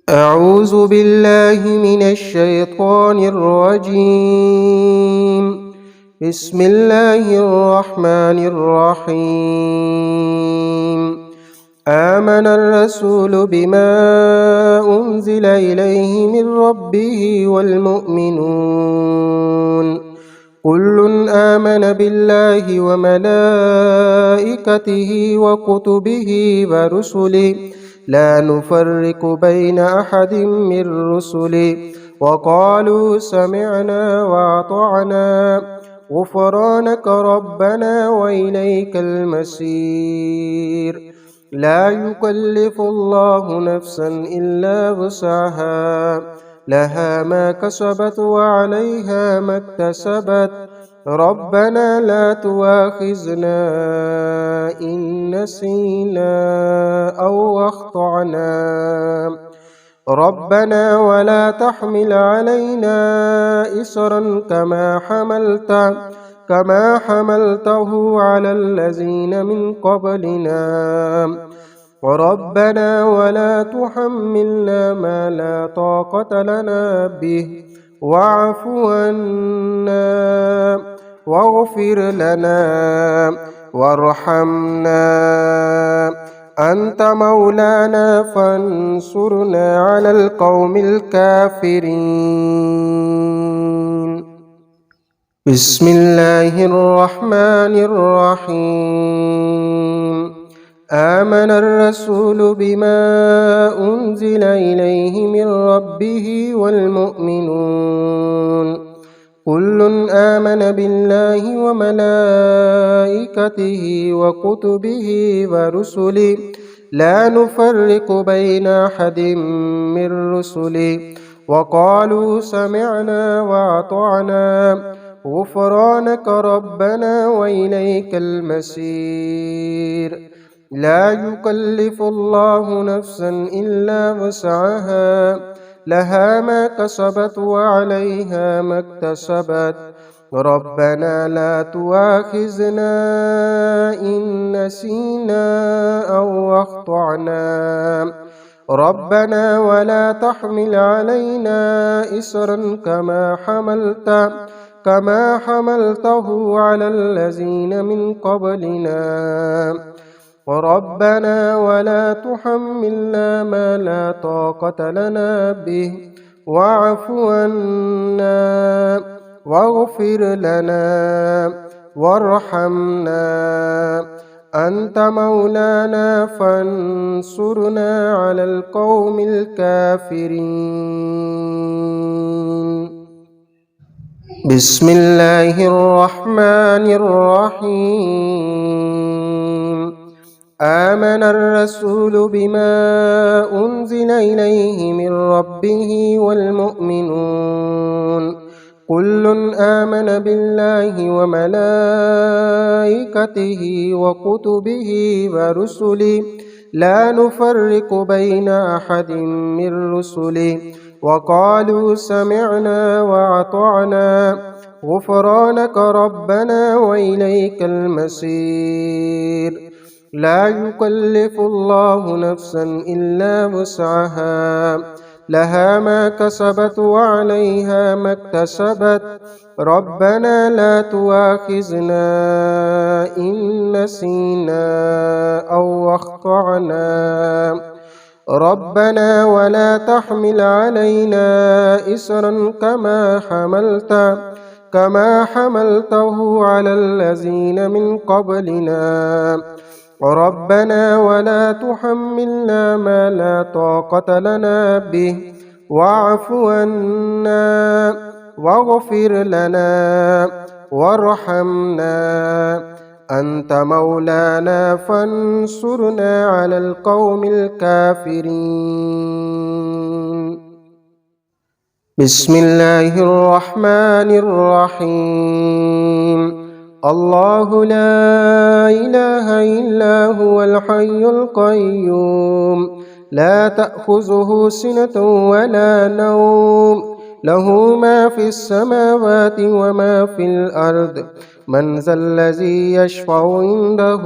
أعوذ بالله من الشيطان الرجيم. بسم الله الرحمن الرحيم. آمن الرسول بما أنزل إليه من ربه والمؤمنون كل آمن بالله وملائكته وكتبه ورسله لا نفرق بين أحد من رسله وقالوا سمعنا وأطعنا غفرانك ربنا وإليك المصير. لا يكلف الله نفسا إلا وسعها لها ما كسبت وعليها ما اكتسبت ربنا لا تؤاخذنا إن نسينا أو أخطأنا ربنا ولا تحمل علينا إصرا كما حملته على الذين من قبلنا ربنا ولا تحملنا ما لا طاقة لنا به واعف عنا واغفر لنا وارحمنا أنت مولانا فانصرنا على القوم الكافرين. بسم الله الرحمن الرحيم. آمن الرسول بما أنزل إليه من ربه والمؤمنون كل آمن بالله وملائكته وكتبه ورسله لا نفرق بين أحد من رسله وقالوا سمعنا وأطعنا غفرانك ربنا وإليك المصير. لا يكلف الله نفسا إلا وسعها لها ما كسبت وعليها ما اكتسبت ربنا لا تؤاخذنا إن نسينا أو أخطأنا ربنا ولا تحمل علينا إصرا كما حملته على الذين من قبلنا ربنا ولا تحملنا ما لا طاقة لنا به واعف عنا واغفر لنا وارحمنا أنت مولانا فانصرنا على القوم الكافرين. بسم الله الرحمن الرحيم. آمن الرسول بما أنزل إليه من ربه والمؤمنون كل آمن بالله وملائكته وكتبه ورسله لا نفرق بين أحد من رسله وقالوا سمعنا وأطعنا غفرانك ربنا وإليك المصير. لا يكلف الله نفسا إلا وسعها لها ما كسبت وعليها ما اكتسبت ربنا لا تؤاخذنا إن نسينا أو أخطأنا ربنا ولا تحمل علينا إصرا كما حملته على الذين من قبلنا ربنا ولا تحملنا ما لا طاقة لنا به واعف عنا واغفر لنا وارحمنا أنت مولانا فانصرنا على القوم الكافرين. بسم الله الرحمن الرحيم. الله لا إله إلا هو الحي القيوم لا تأخذه سنة ولا نوم له ما في السماوات وما في الأرض من ذا الذي يشفع عنده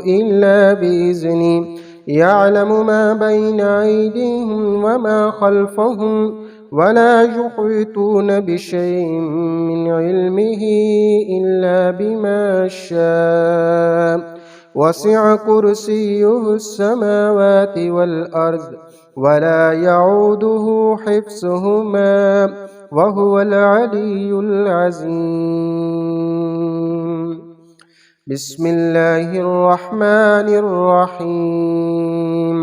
إلا بإذنه يعلم ما بين أيديهم وما خلفهم ولا يحيطون بشيء من علمه إلا بما شاء وسع كرسيه السماوات والأرض ولا يعوده حفظهما وهو العلي العظيم. بسم الله الرحمن الرحيم.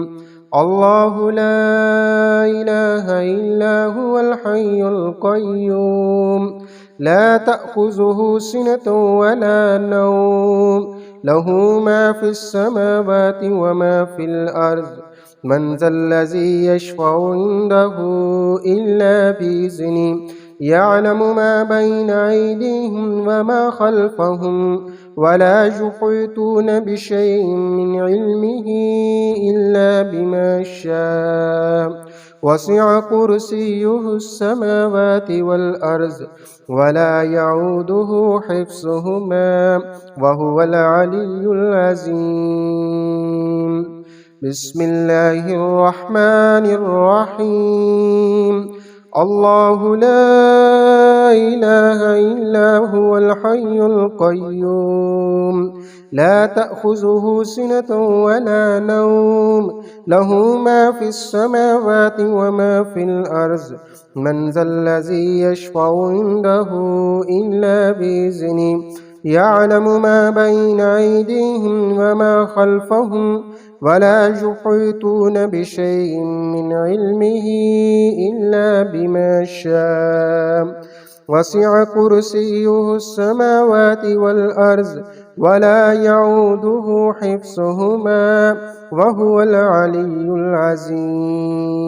الله لا إله إلا هو الحي القيوم لا تأخذه سنة ولا نوم له ما في السماوات وما في الأرض من ذا الذي يشفع عنده إلا بإذنه يعلم ما بين أيديهم وما خلفهم ولا يحيطون بشيء من علمه إلا بما شاء وسع كرسيه السماوات والأرض ولا يعوده حفظهما وهو العلي العظيم. بسم الله الرحمن الرحيم. الله لا إله إلا هو الحي القيوم لا تأخذه سنة ولا نوم له ما في السماوات وما في الأرض من ذا الذي يشفع عنده إلا بإذنه يعلم ما بين أيديهم وما خلفهم ولا يحيطون بشيء من علمه إلا بما شاء وسع كرسيه السماوات والأرض ولا يعوده حفظهما وهو العلي العظيم.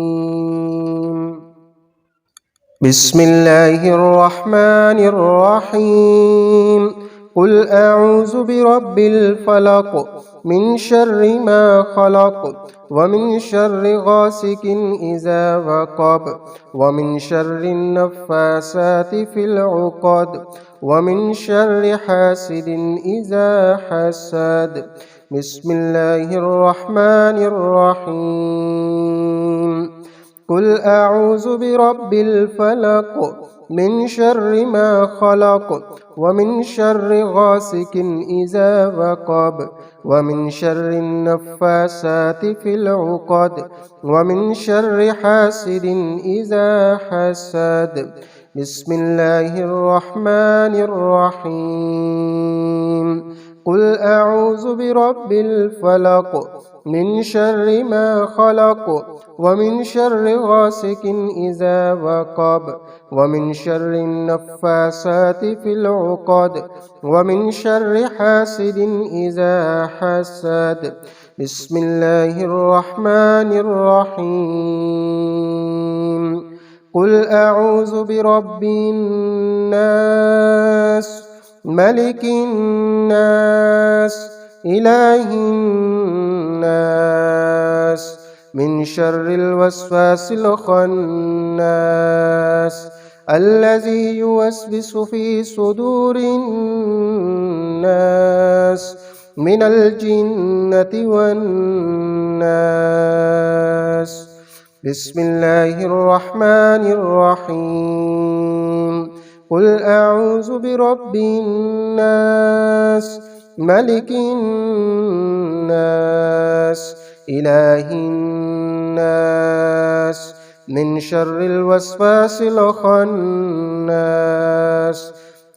بسم الله الرحمن الرحيم. قل أعوذ برب الفلق من شر ما خلق ومن شر غاسق إذا وقب ومن شر النفاسات في العقد ومن شر حاسد إذا حسد. بسم الله الرحمن الرحيم. قل أعوذ برب الفلق من شر ما خلق ومن شر غاسق إذا وقب ومن شر النفاسات في العقد ومن شر حاسد إذا حسد. بسم الله الرحمن الرحيم. قل أعوذ برب الفلق من شر ما خلق ومن شر غاسق إذا وقب ومن شر النفاسات في العقد ومن شر حاسد إذا حسد. بسم الله الرحمن الرحيم. قل أعوذ برب الناس ملك الناس إله الناس من شر الوسواس الخناس الذي يوسوس في صدور الناس من الجنة والناس. بسم الله الرحمن الرحيم. قل أعوذ برب الناس ملك الناس إله الناس من شر الوسواس الخناس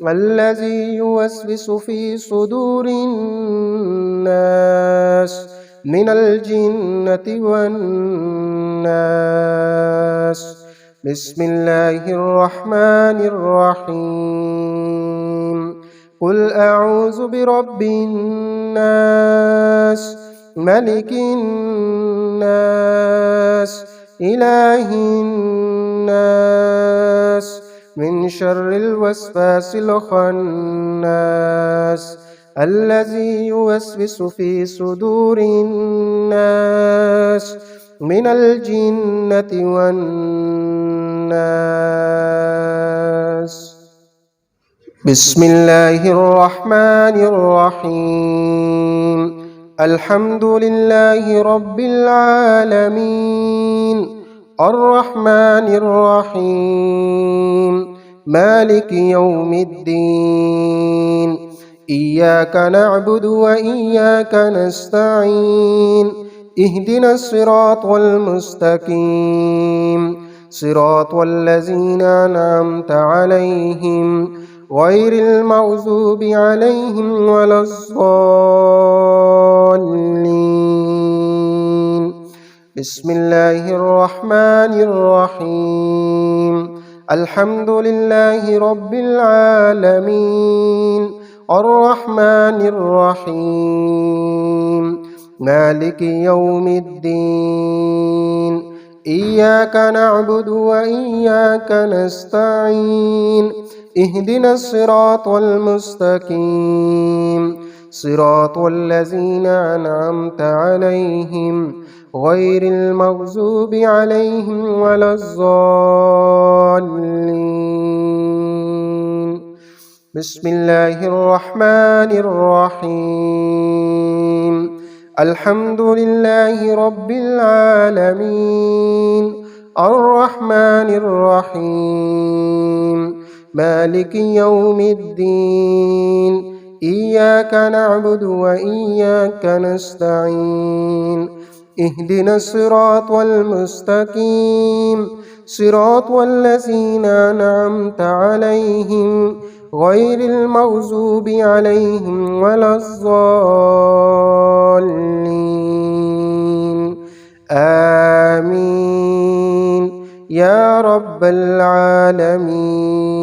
الذي يوسوس في صدور الناس من الجنة والناس. بسم الله الرحمن الرحيم. قل أعوذ برب الناس ملك الناس إله الناس من شر الوسواس الخناس الذي يوسوس في صدور الناس من الجنة والناس. بسم الله الرحمن الرحيم. الحمد لله رب العالمين الرحمن الرحيم مالك يوم الدين إياك نعبد وإياك نستعين اهدنا الصراط المستقيم صراط الذين أنعمت عليهم غير المغضوب عليهم ولا الضالين. بسم الله الرحمن الرحيم الحمد لله رب العالمين الرحمن الرحيم مالك يوم الدين إياك نعبد وإياك نستعين اهدنا الصراط المستقيم صراط الذين أنعمت عليهم غير المغضوب عليهم ولا الضالين. بسم الله الرحمن الرحيم الحمد لله رب العالمين الرحمن الرحيم مالك يوم الدين إياك نعبد وإياك نستعين اهدنا الصراط المستقيم صراط الذين أنعمت عليهم غير المغضوب عليهم ولا الضالين آمين يا رب العالمين.